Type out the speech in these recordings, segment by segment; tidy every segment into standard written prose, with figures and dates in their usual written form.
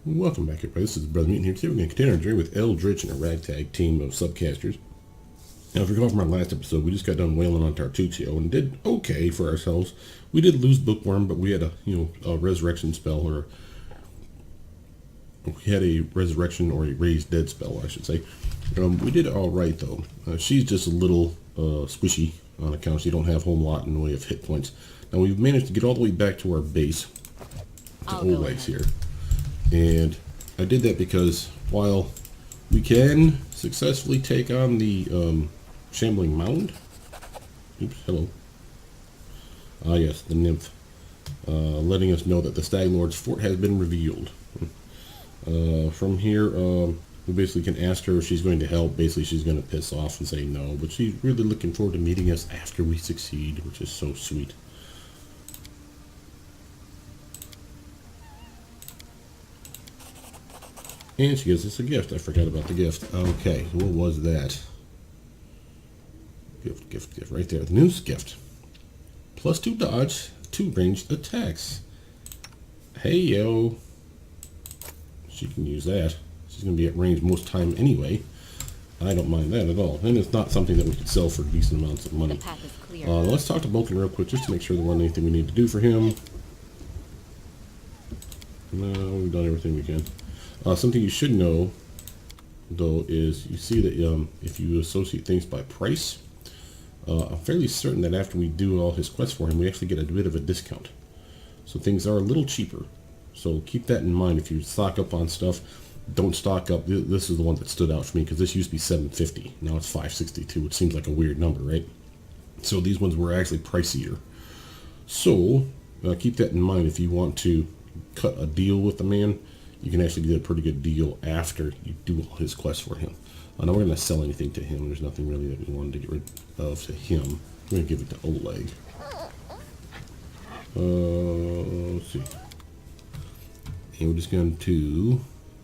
Welcome back, everybody. This is Brothermutant here. Today we're going to continue our journey with Elle, Dri'tch, and a ragtag team of subcasters. Now, if you recall from our last episode, we just got done wailing on Tartuccio and did okay for ourselves. We did lose Bookworm, but we had a resurrection spell, or we had a resurrection or a raised dead spell, I should say. We did all right though. She's just a little squishy on account. She don't have a whole lot in the way of hit points. Now we've managed to get all the way back to our base, to Oleg's here. And I did that because while we can successfully take on the Shambling Mound, oops, hello, yes, the nymph, letting us know that the Stag Lord's fort has been revealed. From here, we basically can ask her if she's going to help. Basically, she's going to piss off and say no, but she's really looking forward to meeting us after we succeed, which is so sweet. And she gives us a gift. I forgot about the gift. Okay, what was that? Gift. Right there. The news gift. +2 dodge, 2 ranged attacks. Hey, yo. She can use that. She's going to be at range most time anyway. I don't mind that at all. And it's not something that we could sell for decent amounts of money. Let's talk to Vulcan real quick just to make sure there wasn't anything we need to do for him. No, we've done everything we can. Something you should know, though, is you see that if you associate things by price, I'm fairly certain that after we do all his quests for him, we actually get a bit of a discount. So things are a little cheaper. So keep that in mind. If you stock up on stuff, don't stock up. This is the one that stood out for me because this used to be $750. Now it's $562. It seems like a weird number, right? So these ones were actually pricier. So keep that in mind if you want to cut a deal with the man. You can actually get a pretty good deal after you do all his quests for him. Now we're going to sell anything to him. There's nothing really that we wanted to get rid of to him. We're going to give it to Oleg. Let's see. And we're just going to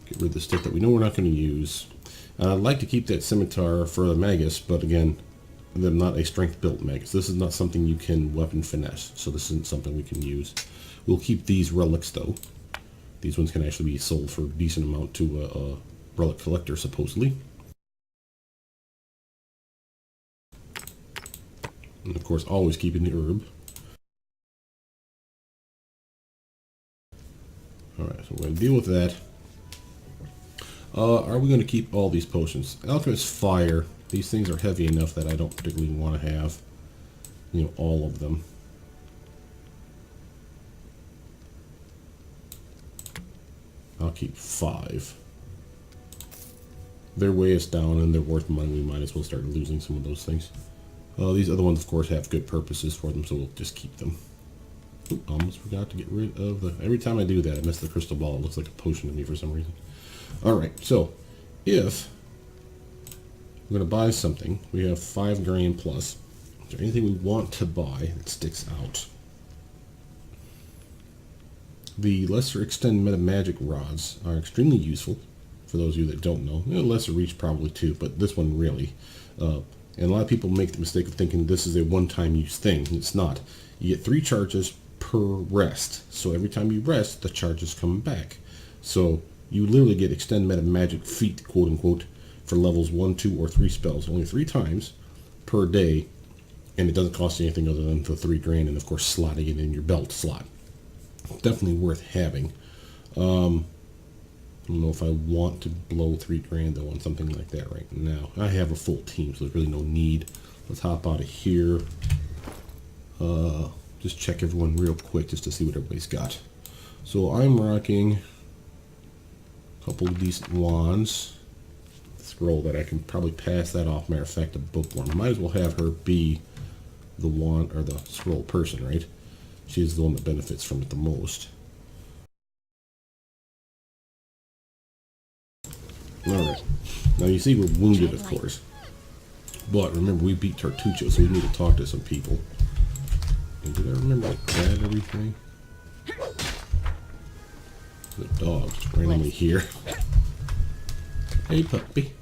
get rid of the stick that we know we're not going to use. I'd like to keep that scimitar for the Magus, but again, they're not a strength-built Magus. This is not something you can weapon finesse, so this isn't something we can use. We'll keep these relics, though. These ones can actually be sold for a decent amount to a relic collector, supposedly. And of course, always keeping the herb. Alright, so we're going to deal with that. Are we going to keep all these potions? Alchemist Fire. These things are heavy enough that I don't particularly want to have, all of them. I'll keep 5. They're way us down and they're worth money. We might as well start losing some of those things. These other ones, of course, have good purposes for them, so we'll just keep them. Ooh, almost forgot to get rid of the... Every time I do that, I miss the crystal ball. It looks like a potion to me for some reason. Alright, so if we're going to buy something, we have 5 grand plus. Is there anything we want to buy that sticks out? The lesser extend meta magic rods are extremely useful for those of you that don't know. Lesser reach probably too, but this one really. And a lot of people make the mistake of thinking this is a one-time use thing. It's not. You get 3 charges per rest. So every time you rest, the charges come back. So you literally get extend meta magic feat, quote unquote, for levels 1, 2, or 3 spells. Only 3 times per day. And it doesn't cost you anything other than the 3 grand and of course slotting it in your belt slot. Definitely worth having. I don't know if I want to blow 3 grand though on something like that right now. I have a full team, so there's really no need. Let's hop out of here. Just check everyone real quick just to see what everybody's got. So I'm rocking a couple of decent wands. Scroll that I can probably pass that off. Matter of fact, a bookworm. Might as well have her be the wand or the scroll person, right? She's the one that benefits from it the most. Alright. Now you see we're wounded, of course. But remember, we beat Tartuccio, so we need to talk to some people. And did I remember to grab everything? The dog just randomly here. Hey, puppy.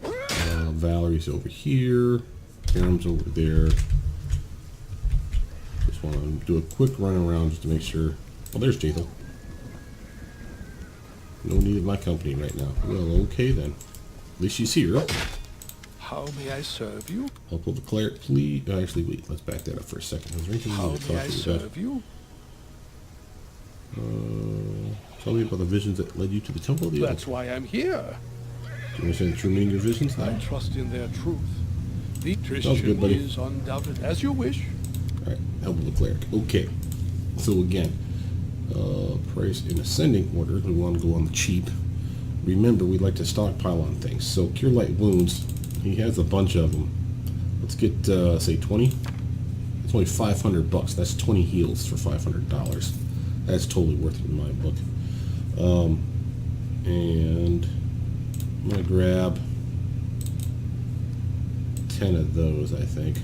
Valerie's over here. Karen's over there. Want to do a quick run around just to make sure. Well, there's Jethel. No need of my company right now. Well, okay then. At least she's here. How may I serve you? Help of the cleric, please. Actually, wait. Let's back that up for a second. Is there anything How we need to may talk I to serve you? Tell me about the visions that led you to the temple of the That's Elder. why I'm here. Do you understand the true meaning of your visions now? I trust in their truth. The Sounds good, Christian buddy. is undoubted, as you wish. Alright, help of the cleric. Okay. So again, price in ascending order. We want to go on the cheap. Remember, we like to stockpile on things. So Cure Light Wounds, he has a bunch of them. Let's get, say 20. It's only $500. That's 20 heals for $500. That's totally worth it in my book. And I'm going to grab 10 of those, I think.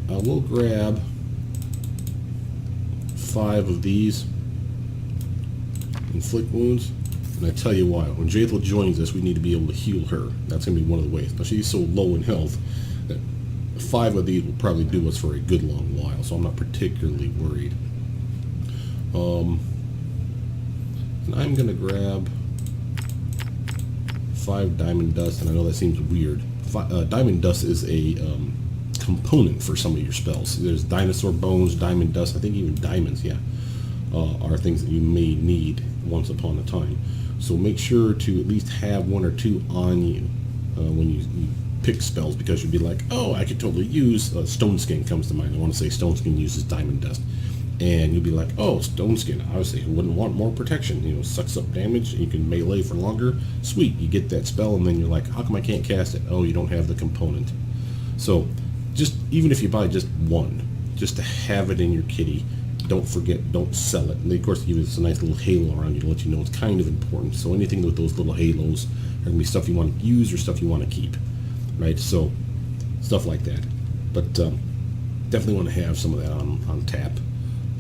I will grab 5 of these. Inflict wounds. And I tell you why. When Jaethel joins us, we need to be able to heal her. That's going to be one of the ways. Now, she's so low in health that 5 of these will probably do us for a good long while, so I'm not particularly worried. And I'm going to grab 5 Diamond Dust, and I know that seems weird. Diamond Dust is a component for some of your spells. There's Dinosaur Bones, Diamond Dust, I think even Diamonds, yeah, are things that you may need once upon a time. So make sure to at least have 1 or 2 on you when you pick spells, because you'd be like, oh, I could totally use Stone Skin comes to mind. I want to say Stone Skin uses Diamond Dust. And you'll be like, oh, Stone Skin, obviously, who wouldn't want more protection? You know, sucks up damage, you can melee for longer. Sweet, you get that spell, and then you're like, how come I can't cast it? Oh, you don't have the component. So, just, even if you buy just 1, just to have it in your kitty, don't forget, don't sell it. And they, of course, give you this nice little halo around you to let you know it's kind of important. So anything with those little halos are going to be stuff you want to use or stuff you want to keep, right? So, stuff like that. But definitely want to have some of that on tap.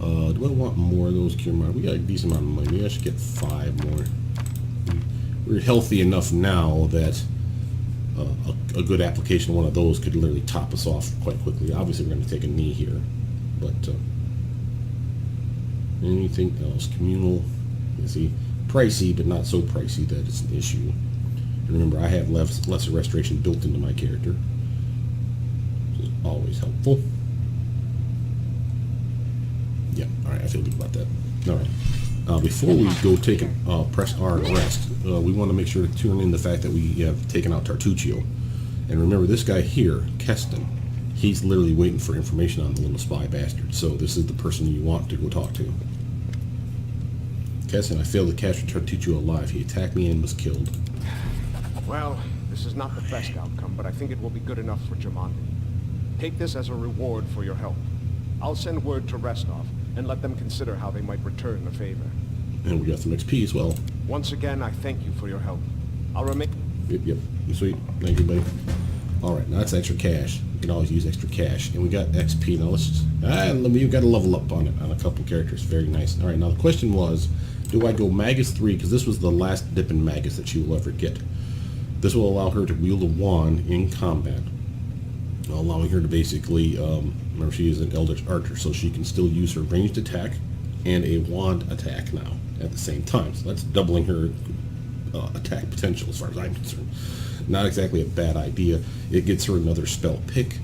Do I want more of those cure mod? We got a decent amount of money. Maybe I should get 5 more. We're healthy enough now that a good application of one of those could literally top us off quite quickly. Obviously, we're going to take a knee here, but anything else? Communal, you see, pricey, but not so pricey that it's an issue. And remember, I have lesser restoration built into my character, which is always helpful. Yeah, alright, I feel good about that. Alright. Before we go take press R and rest, we want to make sure to turn in the fact that we have taken out Tartuccio. And remember, this guy here, Keston, he's literally waiting for information on the little spy bastard. So this is the person you want to go talk to. Keston, I failed to capture Tartuccio alive. He attacked me and was killed. Well, this is not the best outcome, but I think it will be good enough for Jamandi. Take this as a reward for your help. I'll send word to Restov and let them consider how they might return the favor. And we got some XP as well. Once again, I thank you for your help. I'll remain... Yep. Sweet. Thank you, buddy. Alright, now that's extra cash. You can always use extra cash. And we got XP. Now let's just... we've got to level up on it on a couple characters. Very nice. Alright, now the question was, do I go Magus 3? Because this was the last dip in Magus that she will ever get. This will allow her to wield a wand in combat, allowing her to basically... remember, she is an Eldritch Archer, so she can still use her ranged attack and a wand attack now at the same time. So that's doubling her attack potential as far as I'm concerned. Not exactly a bad idea. It gets her another spell pick.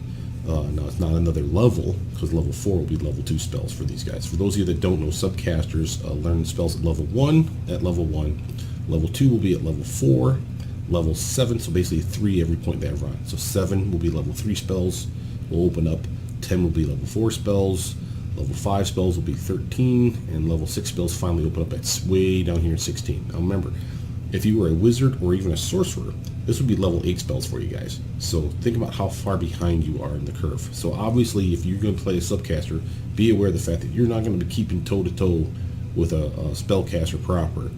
Now, it's not another level, because level 4 will be level 2 spells for these guys. For those of you that don't know, subcasters learn spells at level 1. Level 2 will be at level 4. Level 7, so basically 3 every point they run. So 7 will be level 3 spells. Will open up. 10 will be level 4 spells. Level 5 spells will be 13. And level 6 spells finally open up at way down here at 16. Now remember, if you were a wizard or even a sorcerer, this would be level 8 spells for you guys. So think about how far behind you are in the curve. So obviously, if you're going to play a subcaster, be aware of the fact that you're not going to be keeping toe-to-toe with a spellcaster proper.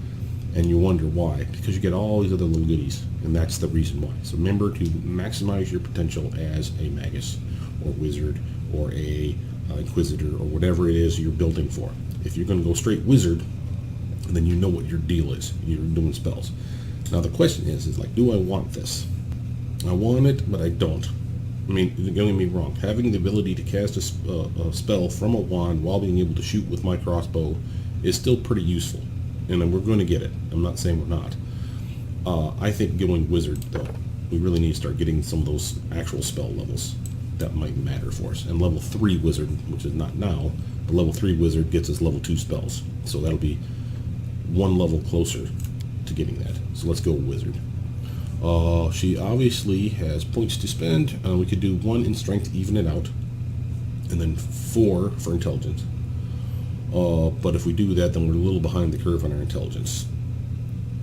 And you wonder why. Because you get all these other little goodies. And that's the reason why. So remember to maximize your potential as a magus or wizard or a inquisitor or whatever it is you're building for. If you're going to go straight wizard, then you know what your deal is. You're doing spells. Now the question is like, do I want this? I want it, but I don't. I mean, don't get me wrong. Having the ability to cast a spell from a wand while being able to shoot with my crossbow is still pretty useful. and then we're going to get it. I'm not saying we're not. I think going wizard, though, we really need to start getting some of those actual spell levels that might matter for us. And level 3 wizard, which is not now, but level 3 wizard gets us level 2 spells. So that'll be one level closer to getting that. So let's go wizard. She obviously has points to spend. We could do 1 in strength to even it out, and then 4 for intelligence. But if we do that, then we're a little behind the curve on our intelligence.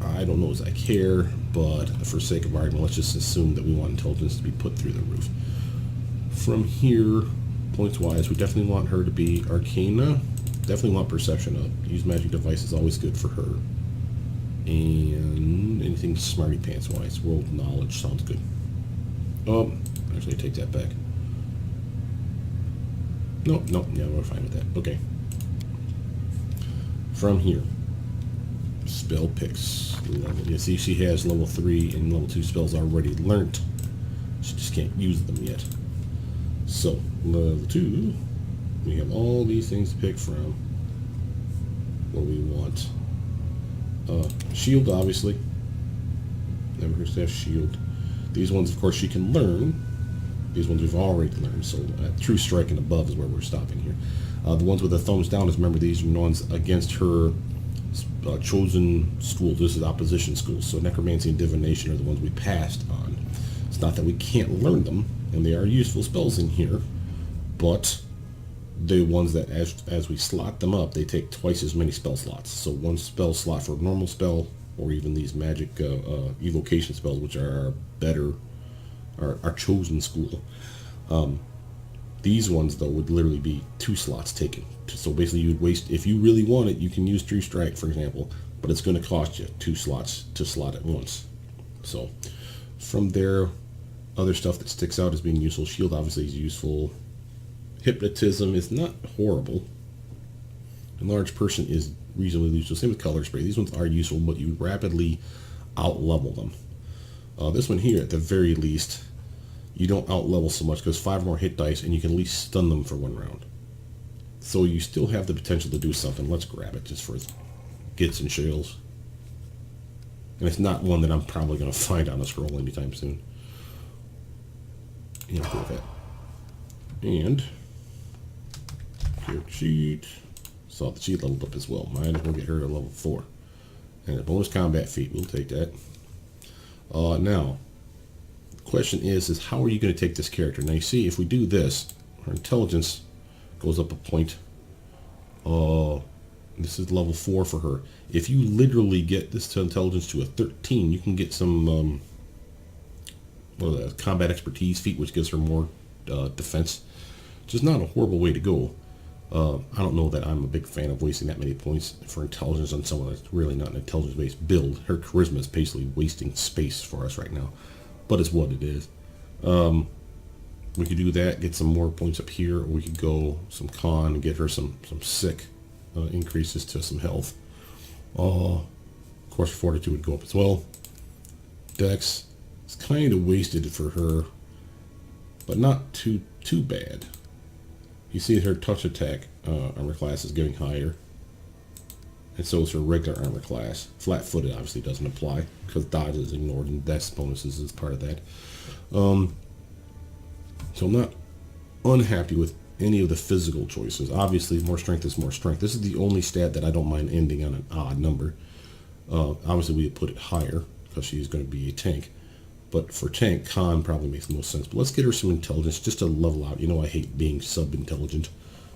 I don't know as I care, but for sake of argument, let's just assume that we want intelligence to be put through the roof. From here, points-wise, we definitely want her to be Arcana. Definitely want Perception up. Use Magic Device is always good for her. And anything Smarty Pants-wise. World Knowledge sounds good. Oh, actually, I take that back. No, yeah, we're fine with that. Okay. From here, spell picks. You see, she has level 3 and level 2 spells already learnt. She just can't use them yet. So, level 2, we have all these things to pick from. What we want. Shield, obviously. Never hurts to have shield. These ones, of course, she can learn. These ones we've already learned. So, True Strike and above is where we're stopping here. The ones with the thumbs down is, remember, these are the ones against her chosen school. This is opposition school. So necromancy and divination are the ones we passed on. It's not that we can't learn them, and they are useful spells in here, but the ones that as we slot them up, they take twice as many spell slots. So 1 spell slot for a normal spell, or even these magic evocation spells, which are better, our chosen school. These ones, though, would literally be 2 slots taken. So basically, you'd waste, if you really want it, you can use True Strike, for example, but it's going to cost you 2 slots to slot at once. So from there, other stuff that sticks out as being useful. Shield obviously is useful. Hypnotism is not horrible. Enlarged Person is reasonably useful. Same with Color Spray. These ones are useful, but you rapidly out-level them. This one here, at the very least, you don't out-level so much because 5 more hit dice and you can at least stun them for 1 round. So you still have the potential to do something. Let's grab it just for gits and shills. And it's not one that I'm probably going to find on a scroll anytime soon. Yeah, I'll go with that. And character sheet. Saw that she leveled up as well. Might as well get her to level 4. And a bonus combat feat. We'll take that. Now, question is how are you going to take this character? Now you see, if we do this, her intelligence goes up a point. This is level 4 for her. If you literally get this to intelligence to a 13, you can get some combat expertise feat, which gives her more defense. Which is not a horrible way to go. I don't know that I'm a big fan of wasting that many points for intelligence on someone that's really not an intelligence-based build. Her charisma is basically wasting space for us right now. But it's what it is. We could do that, get some more points up here, or we could go some con and get her some sick increases to some health. Of course, Fortitude would go up as well. Dex is kind of wasted for her, but not too bad. You see her touch attack armor class is getting higher, and so is her regular armor class. Flat-footed obviously doesn't apply because dodge is ignored, and dex bonuses is part of that. So I'm not unhappy with any of the physical choices. Obviously, more strength is more strength. This is the only stat that I don't mind ending on an odd number. Obviously, we put it higher because she's going to be a tank. But for tank, con probably makes the most sense. But let's get her some intelligence just to level out. You know I hate being sub-intelligent.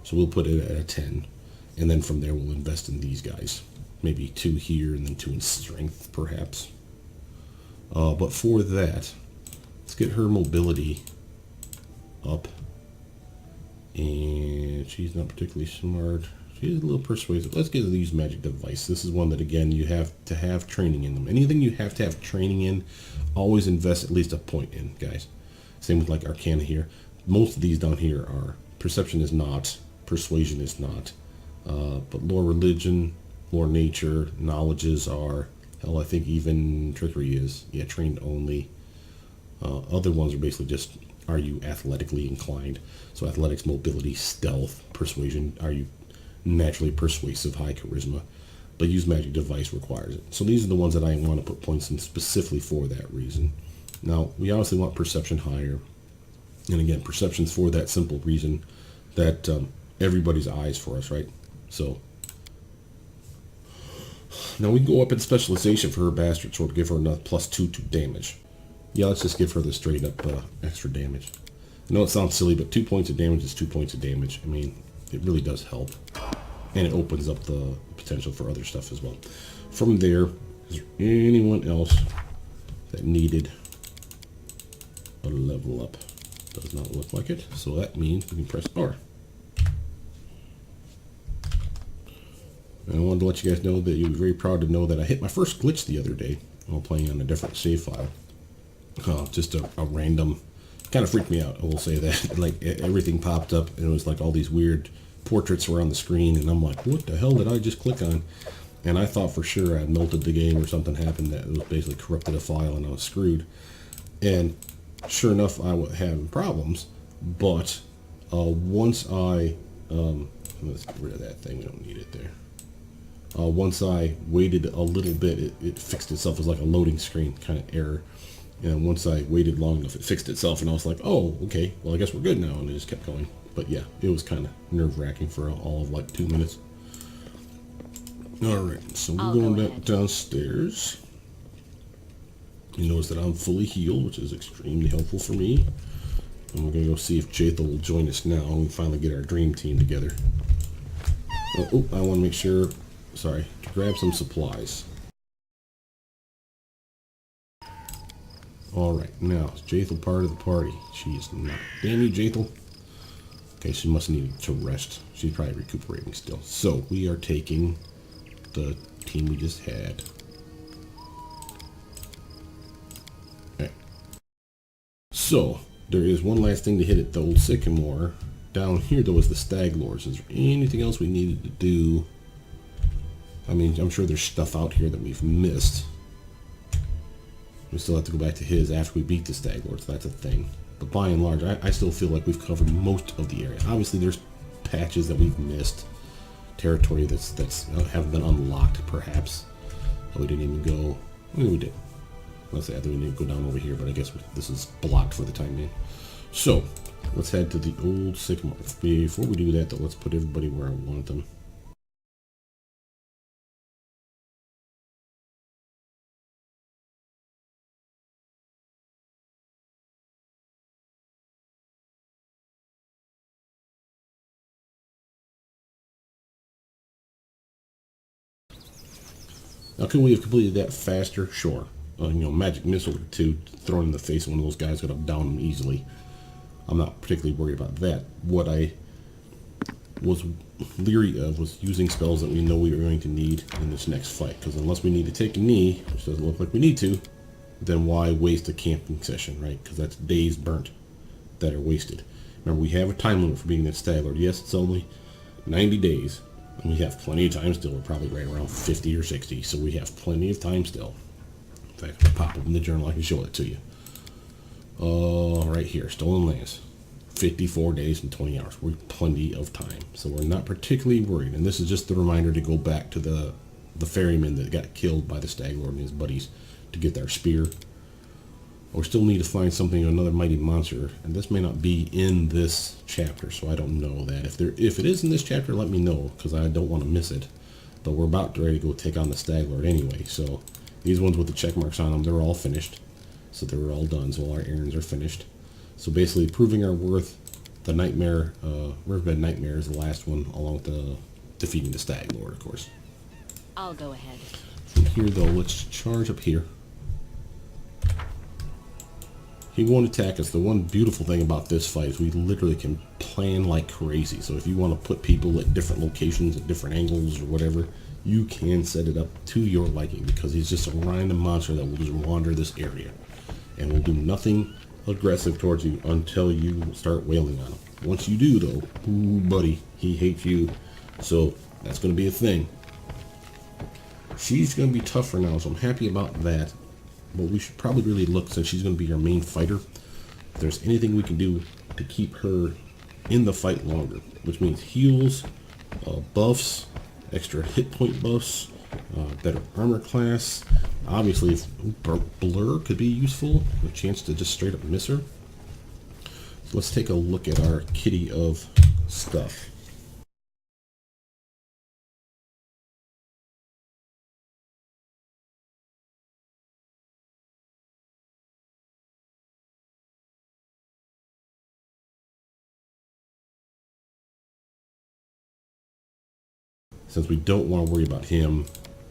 So we'll put it at a 10. And then from there, we'll invest in these guys. Maybe 2 here and then 2 in strength, perhaps. But for that, let's get her mobility up. And she's not particularly smart. She's a little persuasive. Let's get to use magic device. This is one that, again, you have to have training in them. Anything you have to have training in, always invest at least a point in, guys. Same with like Arcana here. Most of these down here are perception is not, persuasion is not. But lore religion, lore nature, knowledges are, hell, I think even trickery is, yeah, trained only. Other ones are basically just, are you athletically inclined? So athletics, mobility, stealth, persuasion, are you naturally persuasive, high charisma. but use magic device requires it. So these are the ones that I want to put points in specifically for that reason. Now, we obviously want perception higher. And again, perception's for that simple reason that everybody's eyes for us, right? So now we can go up in specialization for her bastard sword, give her another +2 to damage. Yeah, let's just give her the straight up extra damage. I know it sounds silly, but 2 points of damage is 2 points of damage. I mean, it really does help. And it opens up the potential for other stuff as well. From there, is there anyone else that needed a level up? Does not look like it. So that means we can press R. And I wanted to let you guys know that you'll be very proud to know that I hit my first glitch the other day while playing on a different save file. Just a random, kind of freaked me out, I will say that. Like, everything popped up and it was like all these weird portraits were on the screen, and I'm like, what the hell did I just click on? And I thought for sure I melted the game or something happened, that it was basically corrupted a file and I was screwed. And sure enough, I was having problems, but once I, let's get rid of that thing, we don't need it there. Once I waited a little bit, it fixed itself as like a loading screen kind of error. And once I waited long enough, it fixed itself, and I was like, oh, okay, well, I guess we're good now, and it just kept going. But yeah, it was kind of nerve-wracking for all of like 2 minutes. Alright, so we're going back downstairs. You notice that I'm fully healed, which is extremely helpful for me. And we're going to go see if Jathel will join us now, and we finally get our dream team together. Oh, I want to make sure, sorry, to grab some supplies. Alright, now, is Jathel part of the party? She is not. Damn you, Jathel. Okay, she must need to rest. She's probably recuperating still. So, we are taking the team we just had. Okay. So, there is one last thing to hit at the old Sycamore. Down here, though, is the Stag Lords. Is there anything else we needed to do? I mean, I'm sure there's stuff out here that we've missed. We still have to go back to his after we beat the Stag Lords. That's a thing. But by and large, I still feel like we've covered most of the area. Obviously, there's patches that we've missed. Territory that's haven't been unlocked, perhaps. Oh, we didn't even go... Well, we did. Let's say I think we need to go down over here, but I guess this is blocked for the time being. So, let's head to the old Sycamore. Before we do that, though, let's put everybody where I want them. Now, could we have completed that faster? Sure. Magic missile or two thrown in the face of one of those guys could have downed them easily. I'm not particularly worried about that. What I was leery of was using spells that we know we are going to need in this next fight. Because unless we need to take a knee, which doesn't look like we need to, then why waste a camping session, right? Because that's days burnt that are wasted. Remember, we have a time limit for being that Stag Lord. Yes, it's only 90 days. And we have plenty of time still. We're probably right around 50 or 60, so we have plenty of time still. In fact, I'll pop open the journal, I can show it to you. Right here, Stolen Lands. 54 days and 20 hours. We're plenty of time, so we're not particularly worried. And this is just the reminder to go back to the ferryman that got killed by the Stag Lord and his buddies to get their spear. We still need to find something, another mighty monster, and this may not be in this chapter, so I don't know that. If it is in this chapter, let me know, because I don't want to miss it. But we're about ready to go take on the Stag Lord anyway, so these ones with the check marks on them, they're all finished. So they're all done, so all our errands are finished. So basically, proving our worth, the Nightmare, Riverbed Nightmare is the last one, along with the defeating the Stag Lord, of course. I'll go ahead. From here, though, let's charge up here. He won't attack us. The one beautiful thing about this fight is we literally can plan like crazy. So if you want to put people at different locations, at different angles or whatever, you can set it up to your liking, because he's just a random monster that will just wander this area and will do nothing aggressive towards you until you start wailing on him. Once you do, though, ooh, buddy, he hates you. So that's going to be a thing. She's going to be tougher now, so I'm happy about that. But we should probably really look, since she's going to be our main fighter, if there's anything we can do to keep her in the fight longer, which means heals, buffs, extra hit point buffs, Better armor class. Obviously, blur could be useful. A chance to just straight up miss her. So let's take a look at our kitty of stuff. Since we don't want to worry about him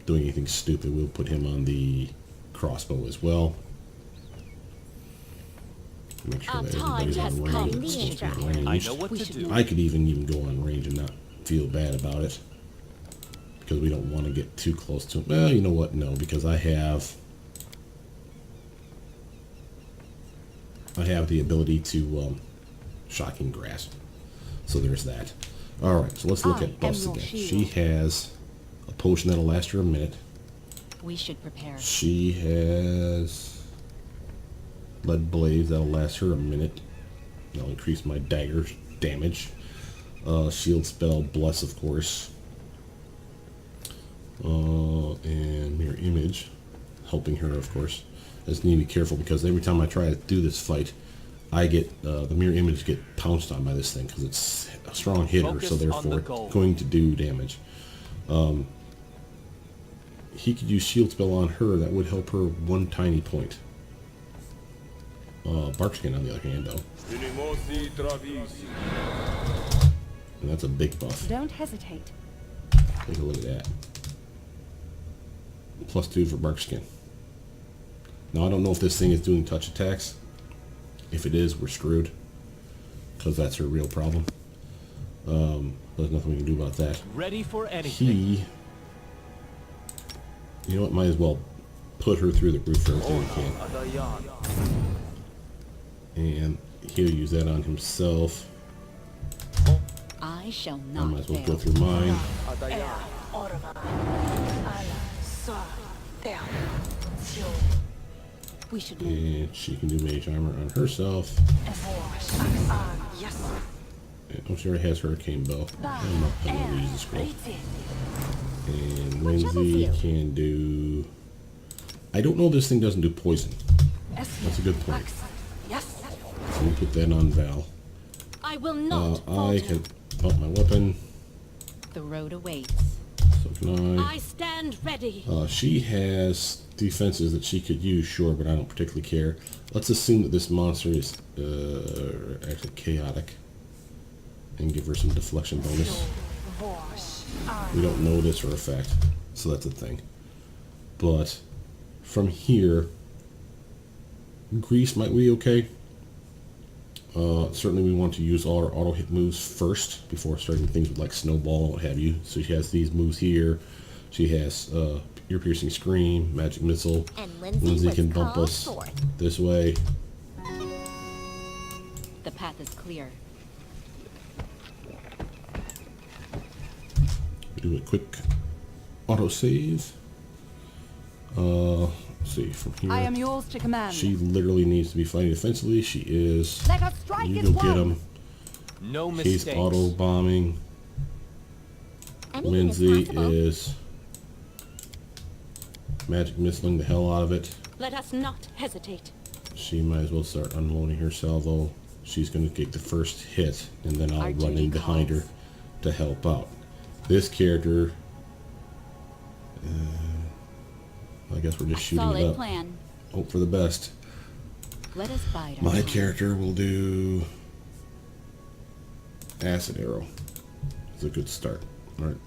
doing anything stupid, we'll put him on the crossbow as well. Make sure that everybody's on range. I know what to do. I could even go on range and not feel bad about it, because we don't want to get too close to him. Well, you know what? No, because I have the ability to shocking grasp. So there's that. Alright, so let's look at buffs again. She has a potion that'll last her a minute. We should prepare. She has lead blades that'll last her a minute. That'll increase my dagger damage. Shield spell, bless, of course. And mirror image, helping her, of course. I just need to be careful because every time I try to do this fight, I get the mirror image get pounced on by this thing because it's a strong hitter, so therefore it's going to do damage. He could use shield spell on her. That would help her one tiny point. Barkskin, on the other hand, though, and that's a big buff. Don't hesitate. Take a look at that. +2 for Barkskin. Now I don't know if this thing is doing touch attacks. If it is, we're screwed, because that's her real problem. There's nothing we can do about that. Ready for anything. He, you know what? Might as well put her through the roof for everything we can. And he'll use that on himself. I shall I not might as well fail. go through mine. We should move. And she can do mage armor on herself. And, oh, she already has hurricane bow. I'm not going to use the scroll. And Lindsay can do... I don't know if this thing doesn't do poison. That's a good point. So we'll put that on Val. I will not I falter. can up my weapon. The road awaits. So can I stand ready. she has defenses that she could use, sure, but I don't particularly care. Let's assume that this monster is actually chaotic and give her some deflection bonus. We don't know this for a fact, so that's a thing. But from here, Grease might be okay. Certainly we want to use all our auto hit moves first before starting things with like Snowball and what have you. So she has these moves here. She has Ear Piercing Scream, Magic Missile. And Lindsay can bump us this way. The path is clear. Do a quick auto save. Let's see, from here. I am yours to command. She literally needs to be fighting defensively. She is. Let us strike You as go get one. him. No He's mistakes. auto bombing. Lindsay is magic missiling the hell out of it. Let us not hesitate. She might as well start unloading her salvo. She's going to take the first hit, and then I'll Our run duty in behind her calls. to help out. This character, I guess we're just shooting it Solid up. plan. Hope for the best. Let us bide our My time. character will do acid arrow. It's a good start. All right,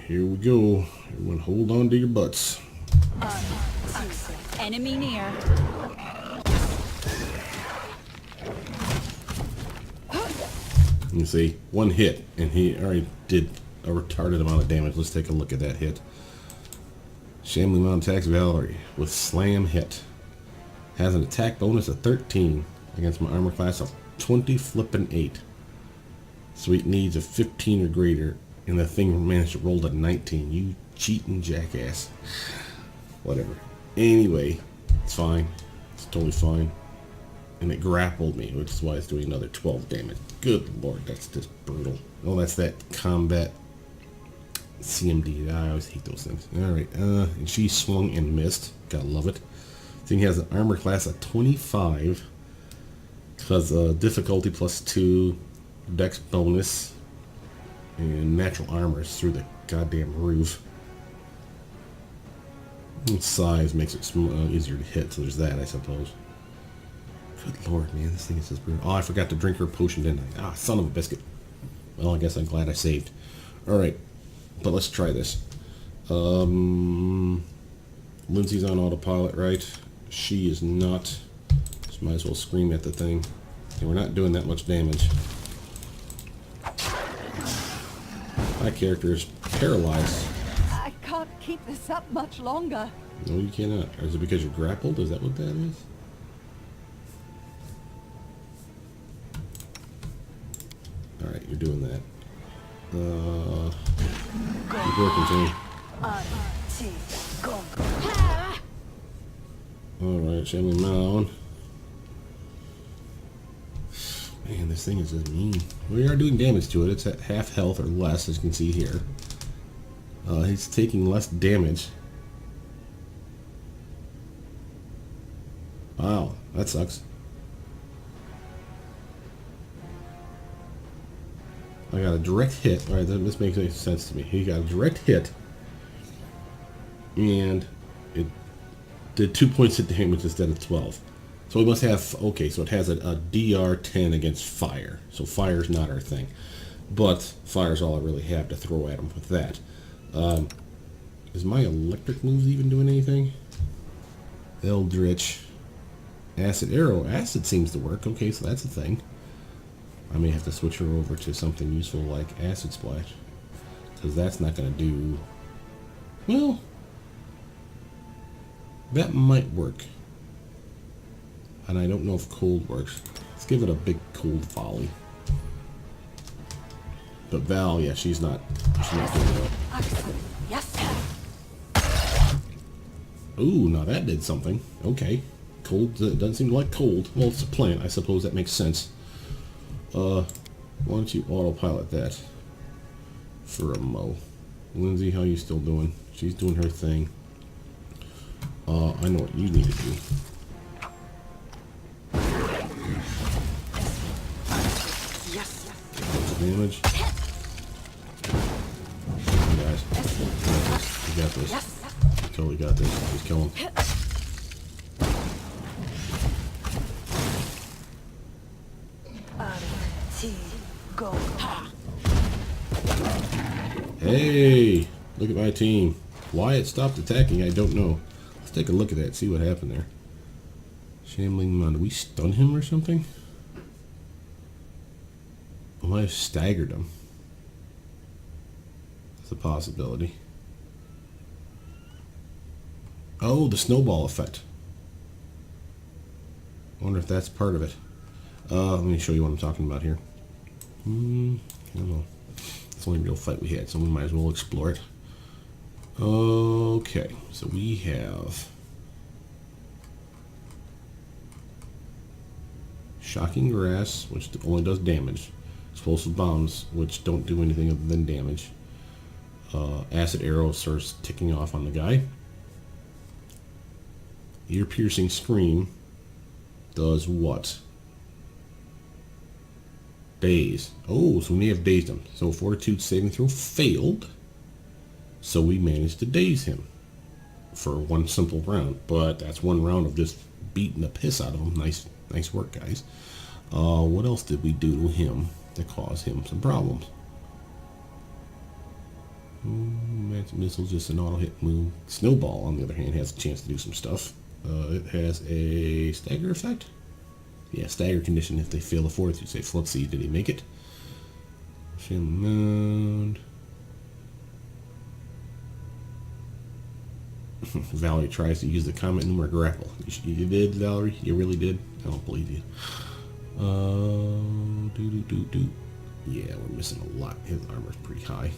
here we go. Everyone, hold on to your butts. Enemy near. You see, one hit, and he already did a retarded amount of damage. Let's take a look at that hit. Shambling Mount attacks Valerie with slam hit. Has an attack bonus of 13 against my armor class of 20 flippin' 8. Sweet needs of 15 or greater, and the thing managed to roll to 19. You cheating jackass. Whatever. Anyway, it's fine. It's totally fine. And it grappled me, which is why it's doing another 12 damage. Good lord, that's just brutal. Oh, that's that combat CMD. I always hate those things. Alright, and she swung and missed. Gotta love it. Thing has an armor class of 25. Because difficulty +2, dex bonus, and natural armor is through the goddamn roof. And size makes it easier to hit, so there's that, I suppose. Good lord, man, this thing is just brutal. Oh, I forgot to drink her potion, didn't I? Ah, son of a biscuit. Well, I guess I'm glad I saved. Alright, but let's try this. Lindsay's on autopilot, right? She is not. So might as well scream at the thing. And we're not doing that much damage. My character is paralyzed. I can't keep this up much longer. No, you cannot. Or is it because you're grappled? Is that what that is? Alright, you're doing that. Keep working, Jimmy. Alright, Shambling Mound. Man, this thing is just mean. We are doing damage to it. It's at half health or less, as you can see here. He's taking less damage. Wow, that sucks. I got a direct hit. Alright, this makes any sense to me. He got a direct hit. And it did 2 points of damage instead of 12. So we must have, okay, so it has a DR 10 against fire. So fire's not our thing. But fire's all I really have to throw at him with that. Is my electric moves even doing anything? Eldritch. Acid arrow. Acid seems to work. Okay, so that's a thing. I may have to switch her over to something useful like acid splash. Because that's not going to do... Well... That might work. And I don't know if cold works. Let's give it a big cold volley. But Val, yeah, she's not doing that. Yes. Ooh, now that did something. Okay. Cold doesn't seem to like cold. Well, it's a plant. I suppose that makes sense. Why don't you autopilot that for a mo? Lindsay, how you still doing? She's doing her thing. I know what you need to do. Yes. Damage. Come on, guys. You got this. Yes. You totally got this. Just kill him. Go. Hey! Look at my team. Why it stopped attacking, I don't know. Let's take a look at that, see what happened there. Shambling Mound. Did we stun him or something? I might have staggered him. That's a possibility. Oh, the snowball effect. I wonder if that's part of it. Let me show you what I'm talking about here. I don't know. It's the only real fight we had, so we might as well explore it. Okay, so we have Shocking Grass, which only does damage. Explosive Bombs, which don't do anything other than damage. Acid Arrow starts ticking off on the guy. Ear-piercing Scream does what? Daze. Oh, so we may have dazed him. So Fortitude saving throw failed. So we managed to daze him for one simple round. But that's one round of just beating the piss out of him. Nice work, guys. What else did we do to him to cause him some problems? Magic Missile, just an auto hit move. Snowball, on the other hand, has a chance to do some stuff. It has a stagger effect. Yeah, stagger condition if they fail the fortitude save. Let's see, did he make it? Mound. Valerie tries to use the comment number grapple. You did, Valerie? You really did? I don't believe you. Yeah, we're missing a lot. His armor's pretty high.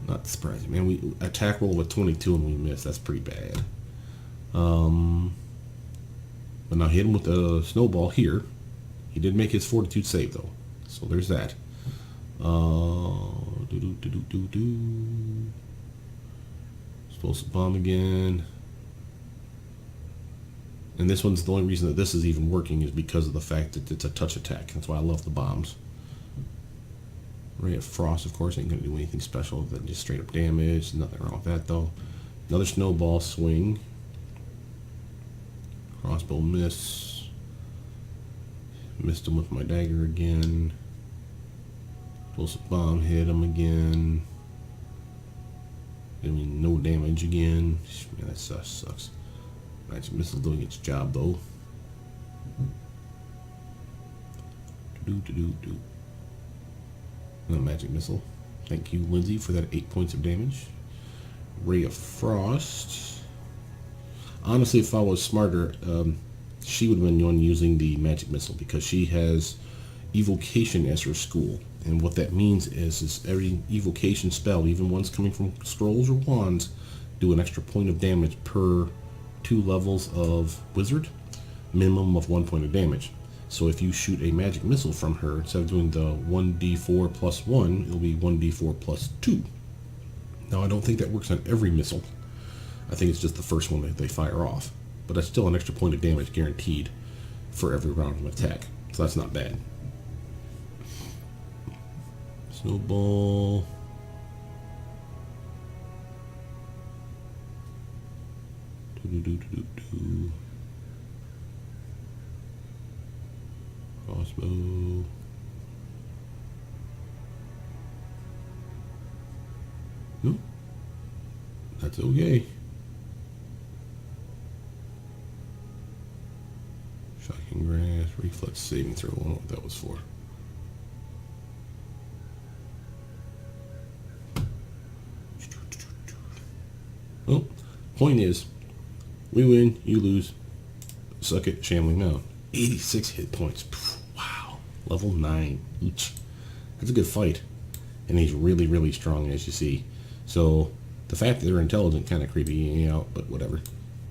Not surprising, man. We attack roll with 22 and we miss. That's pretty bad. But now hit him with a snowball here. He did make his fortitude save though, so there's that. Do. Explosive bomb again. And this one's the only reason that this is even working is because of the fact that it's a touch attack. That's why I love the bombs. Ray of Frost, of course, ain't going to do anything special than just straight up damage. Nothing wrong with that, though. Another snowball swing. Crossbow miss. Missed him with my dagger again. Explosive bomb hit him again. I mean, no damage again. Man, that sucks. Magic missile doing its job, though. No magic missile. Thank you, Lindsay, for that 8 points of damage. Ray of Frost. Honestly, if I was smarter, she would have been the one using the magic missile because she has evocation as her school. And what that means is every evocation spell, even ones coming from scrolls or wands, do an extra point of damage per 2 levels of wizard, minimum of 1 point of damage. So if you shoot a magic missile from her, instead of doing the 1d4 plus 1, it'll be 1d4 plus 2. Now, I don't think that works on every missile. I think it's just the first one that they fire off. But that's still an extra point of damage guaranteed for every round of attack. So that's not bad. Snowball. Crossbow. Nope. That's okay. Shocking grass, reflex saving throw. I don't know what that was for. Well, point is, we win, you lose. Suck it, Shambling Mound. 86 hit points. Wow. Level 9 each. That's a good fight. And he's really, really strong, as you see. So, the fact that they're intelligent kind of creepy me out, but whatever.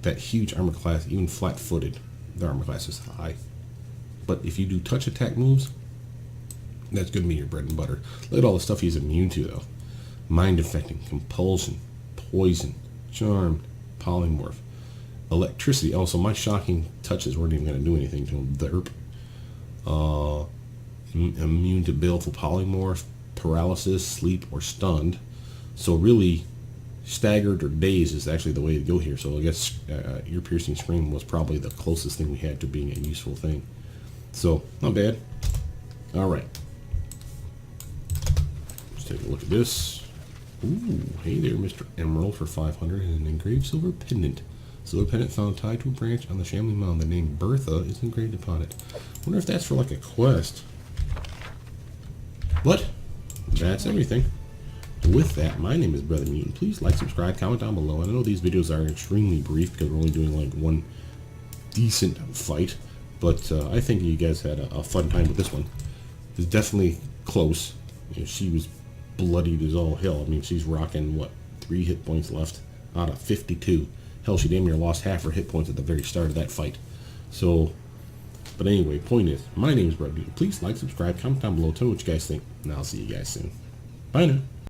That huge armor class, even flat-footed, their armor class is high. But if you do touch attack moves, that's going to be your bread and butter. Look at all the stuff he's immune to, though. Mind affecting, compulsion, poison, charmed, polymorph, electricity. Also, my shocking touches weren't even going to do anything to him. Derp. Immune to baleful polymorph, paralysis, sleep, or stunned. So really, staggered or dazed is actually the way to go here. So I guess ear-piercing scream was probably the closest thing we had to being a useful thing. So, not bad. Alright. Let's take a look at this. Ooh, hey there, Mr. Emerald for 500 and an engraved silver pendant. Silver pendant found tied to a branch on the Shambling Mound. The name Bertha is engraved upon it. Wonder if that's for like a quest. But that's everything. With that, my name is Brothermutant. Please like, subscribe, comment down below. And I know these videos are extremely brief because we're only doing like one decent fight. But I think you guys had a fun time with this one. It's definitely close. You know, she was bloodied as all hell. I mean, she's rocking, what, 3 hit points left out of 52. Hell, she damn near lost half her hit points at the very start of that fight. So, but anyway, point is, my name is Brothermutant. Please like, subscribe, comment down below. Tell me what you guys think. And I'll see you guys soon. Bye now.